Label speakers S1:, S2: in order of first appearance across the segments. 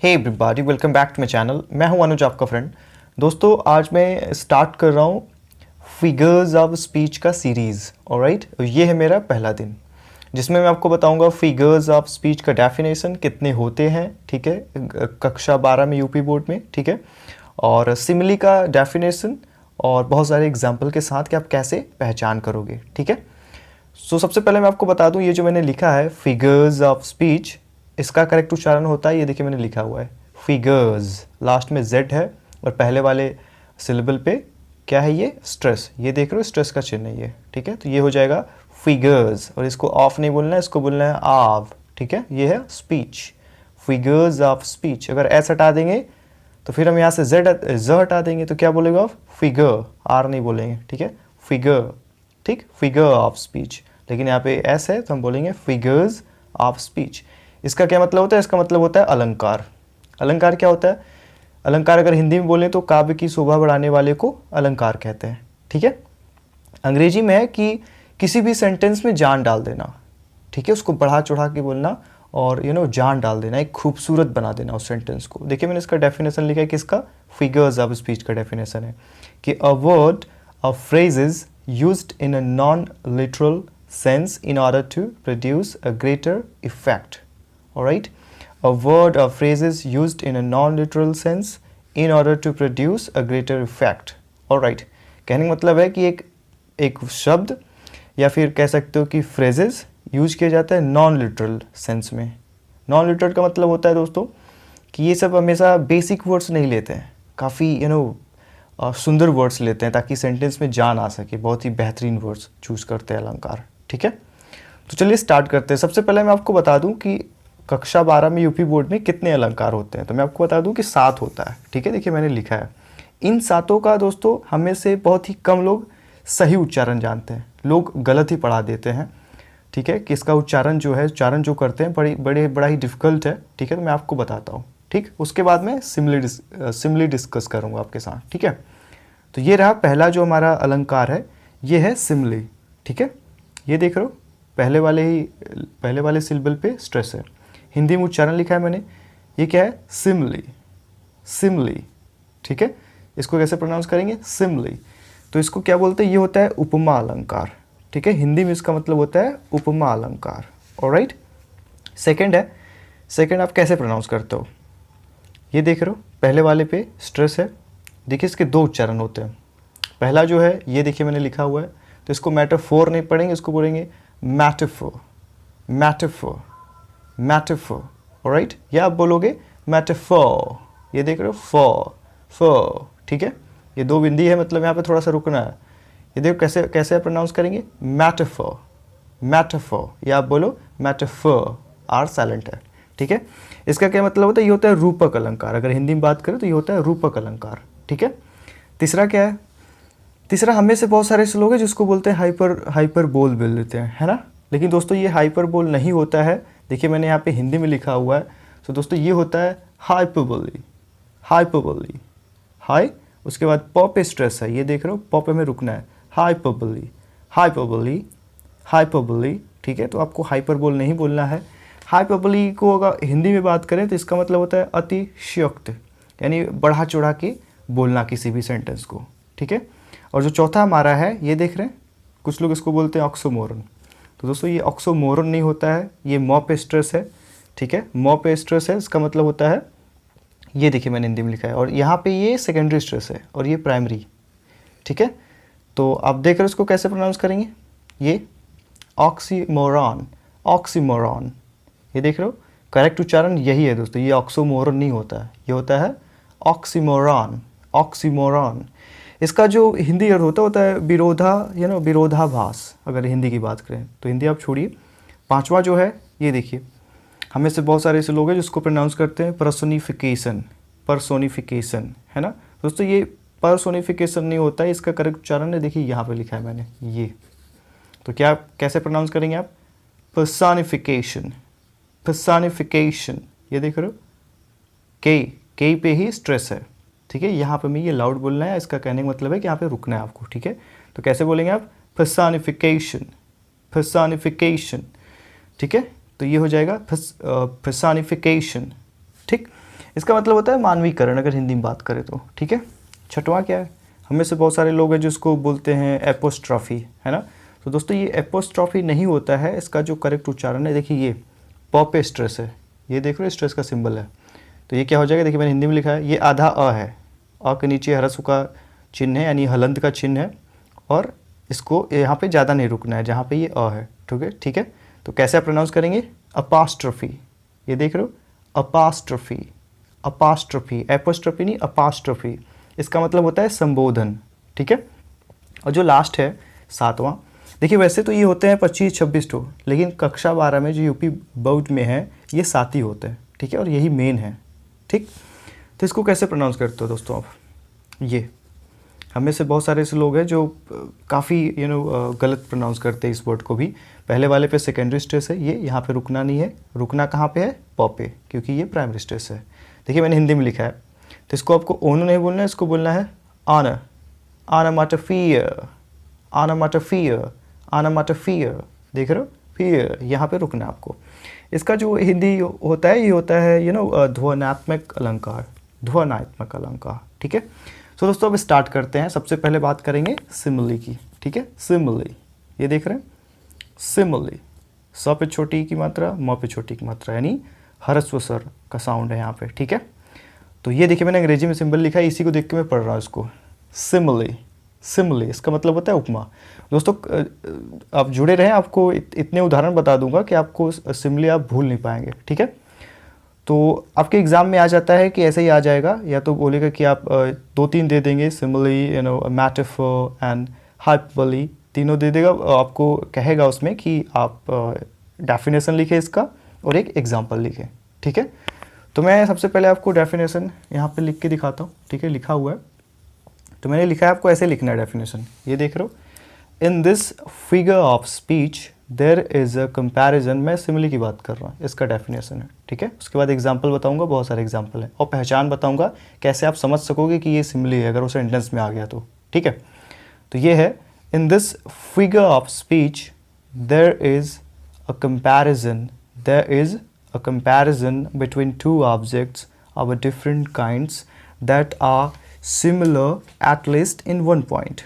S1: Hey everybody, welcome back to my channel. मैं हूं अनुज, आपका फ्रेंड। दोस्तों, आज मैं स्टार्ट कर रहा हूं फिगर्स ऑफ स्पीच का सीरीज़। ऑलराइट, ये है मेरा पहला दिन जिसमें मैं आपको बताऊंगा फिगर्स ऑफ स्पीच का डेफिनेशन कितने होते हैं, ठीक है, कक्षा 12 में यूपी बोर्ड में, ठीक है, और सिमिली का डेफिनेशन और बहुत सारे एग्जाम्पल के साथ कि आप कैसे पहचान करोगे, ठीक है। सो सबसे पहले मैं आपको बता दूं, ये जो मैंने लिखा है फिगर्स ऑफ स्पीच, इसका करेक्ट उच्चारण होता है, ये देखिए मैंने लिखा हुआ है फिगर्स, लास्ट में जेड है और पहले वाले सिलेबल पे क्या है, ये स्ट्रेस, ये देख रहे हो स्ट्रेस का चिन्ह है ये, ठीक है। तो ये हो जाएगा फिगर्स, और इसको ऑफ नहीं बोलना है, इसको बोलना है आव, ठीक है। ये है स्पीच, फिगर्स ऑफ स्पीच। अगर एस हटा देंगे तो फिर हम यहाँ से ज हटा देंगे तो क्या बोलेगा आप, फिगर, आर नहीं बोलेंगे, ठीक है, फिगर, ठीक, फिगर ऑफ स्पीच। लेकिन यहाँ पे एस है तो हम बोलेंगे फिगर्स ऑफ स्पीच। इसका क्या मतलब होता है, इसका मतलब होता है अलंकार। अलंकार क्या होता है, अलंकार अगर हिंदी में बोलें तो काव्य की शोभा बढ़ाने वाले को अलंकार कहते हैं, ठीक है। अंग्रेजी में है कि किसी भी सेंटेंस में जान डाल देना, ठीक है, उसको बढ़ा चढ़ा के बोलना और जान डाल देना, एक खूबसूरत बना देना उस सेंटेंस को। देखिए मैंने इसका डेफिनेशन लिखा है, किसका, फिगर्स ऑफ स्पीच का डेफिनेशन है कि a word of phrases used in a non-literal sense in order to produce a greater effect. Alright? A word or phrases used in a non-literal sense in order to produce a greater effect. Alright? कहने का मतलब है कि एक शब्द या फिर कह सकते हो कि phrases यूज किया जाता है non-literal सेंस में। non-literal का मतलब होता है दोस्तों कि ये सब हमेशा बेसिक वर्ड्स नहीं लेते हैं, काफ़ी सुंदर वर्ड्स लेते हैं ताकि सेंटेंस में जान आ सके, बहुत ही बेहतरीन वर्ड्स चूज करते हैं अलंकार, ठीक है। तो चलिए स्टार्ट करते हैं। सबसे पहले मैं आपको बता दूं कि कक्षा 12 में यूपी बोर्ड में कितने अलंकार होते हैं। तो मैं आपको बता दूं कि 7 होता है, ठीक है। देखिए मैंने लिखा है, इन 7 का दोस्तों हमें से बहुत ही कम लोग सही उच्चारण जानते हैं, लोग गलत ही पढ़ा देते हैं, ठीक है, कि इसका उच्चारण जो है, उच्चारण जो करते हैं बड़ा ही डिफिकल्ट है, ठीक है। तो मैं आपको बताता हूँ, ठीक। उसके बाद मैं सिमिली डिस्कस करूँगा आपके साथ, ठीक है। तो ये रहा पहला जो हमारा अलंकार है, ये है सिमिली, ठीक है। ये देख रहे हो पहले वाले सिलेबल पे स्ट्रेस है, हिंदी में उच्चारण लिखा है मैंने, ये क्या है, सिमिली, सिमिली, ठीक है। इसको कैसे प्रोनाउंस करेंगे, सिमिली। तो इसको क्या बोलते हैं, ये होता है उपमा अलंकार, ठीक है। हिंदी में इसका मतलब होता है उपमा अलंकार। ऑलराइट, सेकंड है, सेकंड आप कैसे प्रोनाउंस करते हो, ये देख रहे हो पहले वाले पे स्ट्रेस है। देखिए इसके 2 उच्चारण होते हैं। पहला जो है ये देखिए मैंने लिखा हुआ है, तो इसको मेटाफोर नहीं पढ़ेंगे, इसको बोलेंगे मेटाफोर, मेटाफोर, मेटाफोर। ऑलराइट, या आप बोलोगे मेटाफोर, ये देख रहे हो फो, ठीक है। ये 2 बिंदी है, मतलब यहाँ पे थोड़ा सा रुकना है। ये देखो कैसे कैसे आप प्रोनाउंस करेंगे, मेटाफोर, मेटाफोर, या आप बोलो मेटाफोर, आर साइलेंट है, ठीक है। इसका क्या मतलब होता है, ये होता है रूपक अलंकार। अगर हिंदी में बात करें तो ये होता है रूपक अलंकार, ठीक है। तीसरा क्या है, तीसरा हमें से बहुत सारे ऐसे लोग हैं जिसको बोलते हैं हाइपर बोल बोल देते हैं, है ना। लेकिन दोस्तों ये हाइपर बोल नहीं होता है, देखिए मैंने यहाँ पे हिंदी में लिखा हुआ है। तो दोस्तों ये होता है हाइपरबोली, हाइपरबोली, हाई, उसके बाद प पे स्ट्रेस है, ये देख रहे हो प पे में रुकना है, हाइपरबोली, हाइपरबोली, हाइपरबोली, ठीक है। तो आपको हाइपरबोल नहीं बोलना है। हाइपरबोली को अगर हिंदी में बात करें तो इसका मतलब होता है अतिशयोक्त, यानी बढ़ा चढ़ा के बोलना किसी भी सेंटेंस को, ठीक है। और जो चौथा हमारा है, ये देख रहे हैं, कुछ लोग इसको बोलते हैं ऑक्सोमोरन। तो दोस्तों ये ऑक्सोमोरन नहीं होता है, ये मॉ पे स्ट्रेस है, ठीक है, मॉ पे स्ट्रेस है, इसका मतलब होता है, ये देखिए मैंने हिंदी में लिखा है, और यहाँ पे ये सेकेंडरी स्ट्रेस है और ये प्राइमरी, ठीक है। तो आप देख रहे हो इसको कैसे प्रोनाउंस करेंगे, ये ऑक्सीमोरॉन, ऑक्सीमोरॉन, ये देख रहे हो करेक्ट उच्चारण यही है दोस्तों, ये ऑक्सोमोरन नहीं होता है, ये होता है ऑक्सीमोरॉन, ऑक्सीमोरॉन। इसका जो हिंदी अर्थ होता है विरोधाभास। अगर हिंदी की बात करें तो हिंदी आप छोड़िए। 5वां जो है, ये देखिए, हमें से बहुत सारे ऐसे लोग हैं जिसको प्रोनाउंस करते हैं पर्सोनिफिकेशन, पर्सोनिफिकेशन, है ना दोस्तों। ये पर्सोनिफिकेशन नहीं होता है, इसका करेक्ट उच्चारण है, देखिए यहाँ पे लिखा है मैंने ये। तो क्या कैसे प्रोनाउंस करेंगे आप, पर्सोनिफिकेशन, पर्सोनिफिकेशन, ये देख रहे हो के पे ही स्ट्रेस है, ठीक है। यहाँ पे मैं ये लाउड बोलना है, इसका कहने का मतलब है कि यहाँ पे रुकना है आपको, ठीक है। तो कैसे बोलेंगे आप, पर्सोनिफिकेशन, पर्सोनिफिकेशन, ठीक है। तो ये हो जाएगा पर्सोनिफिकेशन, ठीक। इसका मतलब होता है मानवीकरण, अगर हिंदी में बात करें तो, ठीक है। छठवां क्या है, हमें से बहुत सारे लोग हैं जिसको बोलते हैं एपोस्ट्रॉफी, है ना। तो दोस्तों ये एपोस्ट्रॉफी नहीं होता है, इसका जो करेक्ट उच्चारण है, देखिए ये प पे स्ट्रेस है, ये देख रहे हो स्ट्रेस का सिंबल है, तो ये क्या हो जाएगा, देखिए मैंने हिंदी में लिखा है, ये आधा अ है, अ के नीचे ह्रस्व का चिन्ह है यानी हलंत का चिन्ह है, और इसको यहाँ पे ज़्यादा नहीं रुकना है जहाँ पे ये अ है, ठीक है, ठीक है। तो कैसे आप प्रोनाउंस करेंगे, अपास्ट्रफी, ये देख रहे हो, अपास्ट्रफी, अपास्ट्रफी, एपोस्ट्रफी नहीं, अपास्ट्रफी, इसका मतलब होता है संबोधन, ठीक है। और जो लास्ट है सातवां, देखिए वैसे तो ये होते हैं 25-26 ठो, लेकिन कक्षा 12 में जो यूपी बोर्ड में है ये 7 ही होते हैं, ठीक है, और यही मेन है, ठीक। तो इसको कैसे प्रोनाउंस करते हो दोस्तों आप, ये हमें से बहुत सारे ऐसे लोग हैं जो काफ़ी गलत प्रोनाउंस करते हैं इस वर्ड को भी। पहले वाले पे सेकेंडरी स्ट्रेस है, ये यहाँ पे रुकना नहीं है, रुकना कहाँ पे है, प पे, क्योंकि ये प्राइमरी स्ट्रेस है। देखिए मैंने हिंदी में लिखा है, तो इसको आपको ओनो नहीं बोलना है, इसको बोलना है आना, आनामाटोफियर, आनामाटोफियर, आनामाटोफियर, देख रहे हो, फिर यहाँ पे रुकना है आपको। इसका जो हिंदी होता है, ये होता है ध्वन्यात्मक अलंकार, ध्वन्यात्मक अलंकार, ठीक है। तो दोस्तों अब स्टार्ट करते हैं। सबसे पहले बात करेंगे सिमिली की, ठीक है। सिमिली, ये देख रहे हैं, सिमिली, स पे छोटी की मात्रा, म पे छोटी की मात्रा, यानी ह्रस्व स्वर का साउंड है यहाँ पे, ठीक है। तो ये देखिए मैंने अंग्रेजी में सिंबल लिखा है, इसी को देख के मैं पढ़ रहा हूँ इसको, सिमिली, सिमिली, इसका मतलब होता है उपमा। दोस्तों आप जुड़े रहें, आपको इतने उदाहरण बता दूंगा कि आपको सिमिली आप भूल नहीं पाएंगे, ठीक है। तो आपके एग्ज़ाम में आ जाता है कि ऐसे ही आ जाएगा, या तो बोलेगा कि आप 2-3 दे देंगे, सिमिली, मेटाफोर एंड हाइपरबोली, तीनों दे देगा, आपको कहेगा उसमें कि आप डेफिनेशन लिखें इसका और एक एग्जांपल लिखें, ठीक है। तो मैं सबसे पहले आपको डेफिनेशन यहाँ पे लिख के दिखाता हूँ, ठीक है, लिखा हुआ है। तो मैंने लिखा है, आपको ऐसे लिखना है डेफिनेशन, ये देख रहे हो, in this figure of speech there is a comparison, मैं सिमिली की बात कर रहा हूँ, इसका डेफिनेशन है, ठीक है। उसके बाद एग्जांपल बताऊंगा, बहुत सारे एग्जांपल है, और पहचान बताऊंगा कैसे आप समझ सकोगे कि ये सिमिली है अगर वो सेंटेंस में आ गया तो, ठीक है। तो ये है, in this figure of speech there is a comparison, there is a comparison between two objects of different kinds that are similar at least in one point,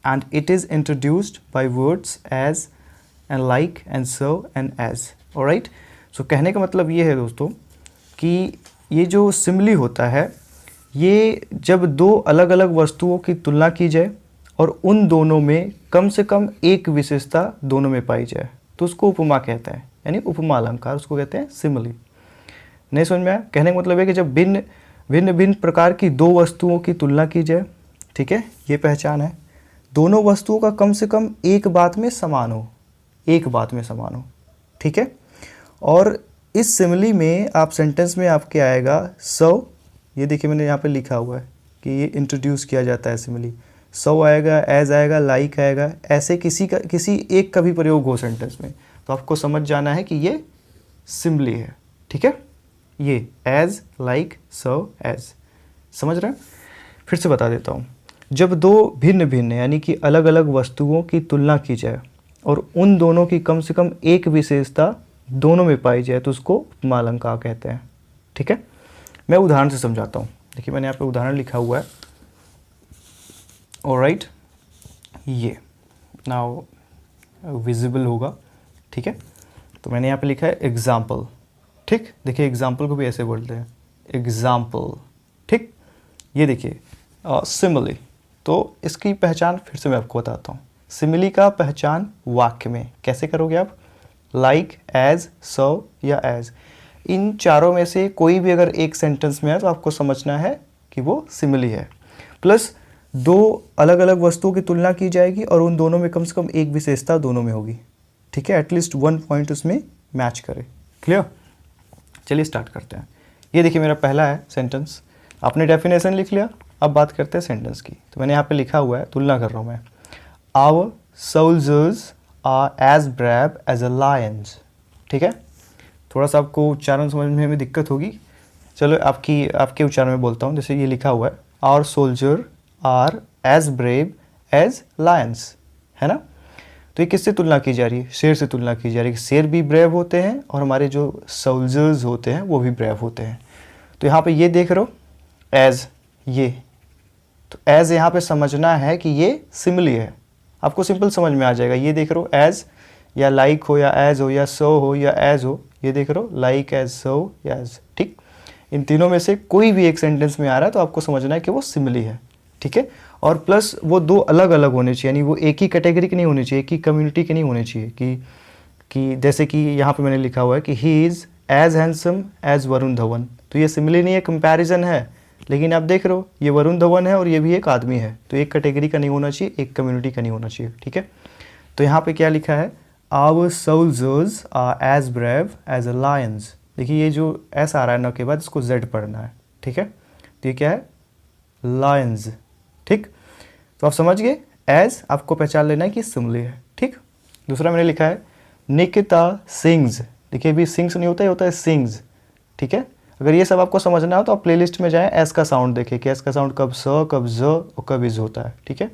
S1: and it is introduced by words as and like and so and as, alright। so कहने का मतलब ये है दोस्तों कि ये जो simile होता है, ये जब दो अलग अलग वस्तुओं की तुलना की जाए और उन दोनों में कम से कम एक विशेषता दोनों में पाई जाए, तो उसको उपमा कहते हैं, यानी उपमा अलंकार उसको कहते हैं सिमिली। नहीं समझ में आया, कहने का मतलब है कि जब भिन्न भिन्न प्रकार की दो वस्तुओं की तुलना की जाए, ठीक है, ये पहचान है, दोनों वस्तुओं का कम से कम एक बात में समान हो, एक बात में समान हो, ठीक है। और इस सिमिली में आप सेंटेंस में आपके आएगा सो, ये देखिए मैंने यहाँ पे लिखा हुआ है कि ये इंट्रोड्यूस किया जाता है सिमिली, सो आएगा, एज आएगा, लाइक आएगा, ऐसे किसी एक का भी प्रयोग हो सेंटेंस में, तो आपको समझ जाना है कि ये सिमिली है, ठीक है। ये एज, लाइक, सो, एज, समझ रहे हैं। फिर से बता देता हूँ, जब दो भिन्न भिन्न यानी कि अलग अलग वस्तुओं की तुलना की जाए और उन दोनों की कम से कम एक विशेषता दोनों में पाई जाए, तो उसको उपमा अलंकार कहते हैं, ठीक है। मैं उदाहरण से समझाता हूँ, देखिए मैंने यहाँ पे उदाहरण लिखा हुआ है, ऑलराइट, ये नाउ विजिबल होगा, ठीक है। तो मैंने यहाँ पे लिखा है एग्जाम्पल, ठीक, देखिए एग्जाम्पल को भी ऐसे बोलते हैं, एग्जाम्पल, ठीक। ये देखिए सिमिली, तो इसकी पहचान फिर से मैं आपको बताता हूँ। सिमिली का पहचान वाक्य में कैसे करोगे आप, लाइक, एज, सो या एज, इन चारों में से कोई भी अगर एक सेंटेंस में है तो आपको समझना है कि वो सिमिली है। प्लस दो अलग अलग वस्तुओं की तुलना की जाएगी और उन दोनों में कम से कम एक विशेषता दोनों में होगी, ठीक है, एटलीस्ट 1 पॉइंट उसमें मैच करे। क्लियर, चलिए स्टार्ट करते हैं। ये देखिए मेरा पहला है सेंटेंस, आपने डेफिनेशन लिख लिया, अब बात करते हैं सेंटेंस की। तो मैंने यहाँ पे लिखा हुआ है, तुलना कर रहा हूँ मैं, our soldiers are as brave as a lions, ठीक है। थोड़ा सा आपको उच्चारण समझने में दिक्कत होगी, चलो आपके उच्चारण में बोलता हूँ। जैसे ये लिखा हुआ है, our soldier are as brave as lions, है ना। तो ये किससे तुलना की जा रही है, शेर से तुलना की जा रही है। शेर भी ब्रेव होते हैं और हमारे जो सोल्जर्स होते हैं वो भी ब्रेव होते हैं। तो यहाँ पे ये देख रहे हो एज, ये तो एज यहाँ पे समझना है कि ये सिमिली है, आपको सिंपल समझ में आ जाएगा। ये देख रहे हो एज या लाइक हो या एज हो या सो हो या एज हो, ये देख रहे हो लाइक एज सो या एज, ठीक। इन तीनों में से कोई भी एक सेंटेंस में आ रहा है तो आपको समझना है कि वो सिमिली है, ठीक है। और प्लस वो दो अलग अलग होने चाहिए, यानी वो एक ही कैटेगरी के नहीं होने चाहिए, एक ही कम्युनिटी के नहीं होने चाहिए कि जैसे कि यहाँ पे मैंने लिखा हुआ है कि he is as handsome as Varun Dhawan, तो ये सिमिली नहीं है, कंपैरिजन है। लेकिन आप देख रहे हो ये वरुण धवन है और ये भी एक आदमी है, तो एक कैटेगरी का नहीं होना चाहिए, एक कम्युनिटी का नहीं होना चाहिए, ठीक है। तो यहाँ पे क्या लिखा है, our soldiers are as brave as a lions. देखिए ये जो एस आ रहा है न के बाद इसको जेड पढ़ना है, ठीक है। तो ये क्या है, लायंस, ठीक। तो आप समझ गए, एज आपको पहचान लेना है कि सिमिली है, ठीक। दूसरा मैंने लिखा है निकिता सिंग्स, देखिए अभी सिंग्स नहीं होता है, होता है सिंग्स, ठीक है। अगर ये सब आपको समझना हो तो आप प्लेलिस्ट में जाएं, एस का साउंड देखें कि एस का साउंड कब स, कब ज और कब इज होता है, ठीक है।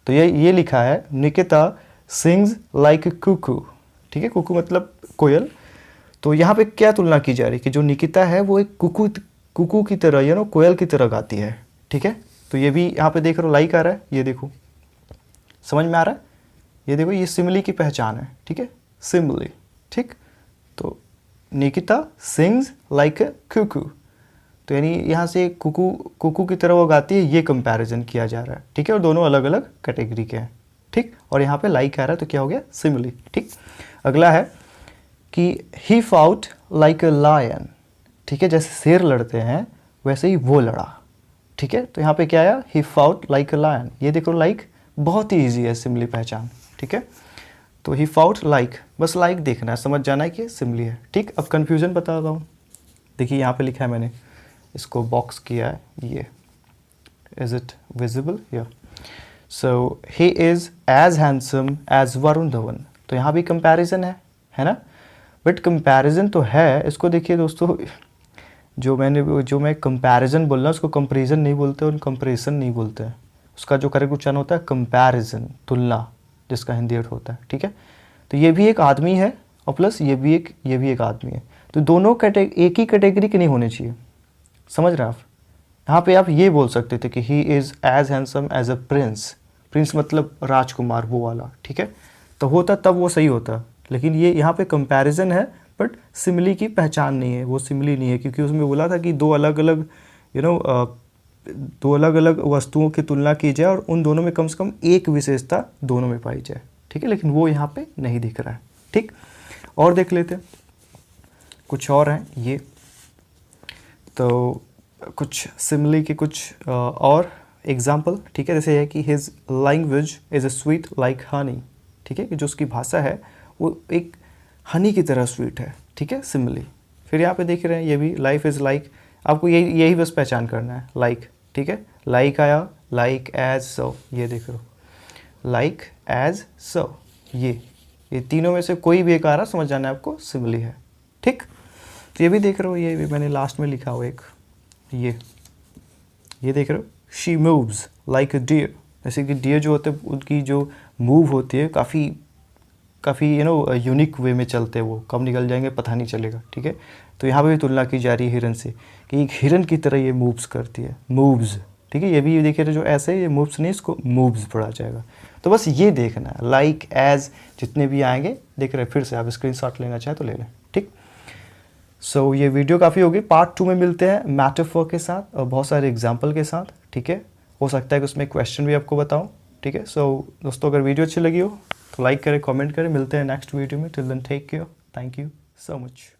S1: तो ये लिखा है निकिता सिंग्स लाइक कुकू, ठीक है। कुकू मतलब कोयल। तो यहाँ पे क्या तुलना की जा रही है कि जो निकिता है वो एक कुकू की तरह, या नो कोयल की तरह गाती है, ठीक है। तो ये भी यहाँ पे देख रहे हो लाइक आ रहा है, ये देखो समझ में आ रहा है, ये देखो ये सिमिली की पहचान है, ठीक है, सिमिली, ठीक। तो Nikita sings like a cuckoo, तो यानी यहाँ से कुकू की तरह वो गाती है, ये कंपैरिजन किया जा रहा है, ठीक है। और दोनों अलग अलग कैटेगरी के हैं, ठीक। और यहाँ पे लाइक आ रहा है तो क्या हो गया, सिमिली, ठीक। अगला है कि ही फाउट लाइक अ लायन, ठीक है, जैसे शेर लड़ते हैं वैसे ही वो लड़ा, ठीक है। तो यहाँ पे क्या आया, ही फाउट लाइक अ लायन, ये देखो लाइक बहुत ही ईजी है सिमिली पहचान, ठीक है। तो ही फाउट लाइक, बस लाइक देखना है, समझ जाना है कि सिमिली है, ठीक। अब कन्फ्यूजन बता रहा हूँ, देखिए यहाँ पे लिखा है, मैंने इसको बॉक्स किया है, ये इज इट विजिबल, या so he is as handsome as Varun Dhawan, तो यहाँ भी कंपैरिजन है ना। बट कंपैरिजन तो है, इसको देखिए दोस्तों, जो मैं कंपैरिजन बोल रहा हूँ उसको कंपैरिजन नहीं बोलते और कंपैरिजन नहीं बोलते हैं, उसका जो करेक्ट उच्चारण होता है कंपैरिजन, तुलना, जिसका हिंदी अर्थ होता है, ठीक है। तो ये भी एक आदमी है और प्लस ये भी एक आदमी है, तो दोनों एक ही कैटेगरी के नहीं होने चाहिए, समझ रहे हैं आप। यहाँ पे आप ये बोल सकते थे कि he is as handsome as a prince, prince मतलब राजकुमार, वो वाला, ठीक है। तो होता तब वो सही होता, लेकिन ये यहाँ पे कंपैरिजन है बट सिमिली की पहचान नहीं है, वो सिमिली नहीं है, क्योंकि उसमें बोला था कि दो अलग अलग वस्तुओं की तुलना की जाए और उन दोनों में कम से कम एक विशेषता दोनों में पाई जाए, ठीक है। लेकिन वो यहाँ पे नहीं दिख रहा है, ठीक। और देख लेते हैं, कुछ और हैं ये, तो कुछ सिमिली के कुछ और एग्जाम्पल, ठीक है। जैसे है कि his language is a sweet like Honey, ठीक है, कि जो उसकी भाषा है वो एक हनी की तरह स्वीट है, ठीक है, सिमिली। फिर यहाँ पे देख रहे हैं ये भी लाइफ इज़ लाइक, आपको यही बस पहचान करना है, लाइक, ठीक है। लाइक आया, लाइक एज सो, ये देख लो लाइक एज सो, ये तीनों में से कोई भी एक आ रहा समझ जाना है आपको सिमिली है, ठीक। तो ये भी देख रहे हो, ये भी मैंने लास्ट में लिखा हुआ एक, ये देख रहे हो, she moves like a deer, जैसे कि डियर जो होते हैं उनकी जो मूव होती है काफ़ी यूनिक वे में चलते हैं, वो कब निकल जाएंगे पता नहीं चलेगा, ठीक है। तो यहाँ पे भी तुलना की जा रही है हिरन से कि एक हिरन की तरह ये मूव्स करती है, मूव्स, ठीक है। ये भी देखिए जो ऐसे ये मूव्स नहीं, इसको मूव्स पढ़ा जाएगा। तो बस ये देखना है, लाइक एज जितने भी आएंगे देख रहे हैं, फिर से आप स्क्रीनशॉट लेना चाहें तो ले लें, ठीक। सो ये वीडियो काफ़ी होगी, पार्ट 2 में मिलते हैं मेटाफर के साथ और बहुत सारे एग्जाम्पल के साथ, ठीक है। हो सकता है कि उसमें क्वेश्चन भी आपको बताऊँ, ठीक है। सो दोस्तों अगर वीडियो अच्छी लगी हो तो लाइक करें, कमेंट करें, मिलते हैं नेक्स्ट वीडियो में। Till then take care, thank you so much.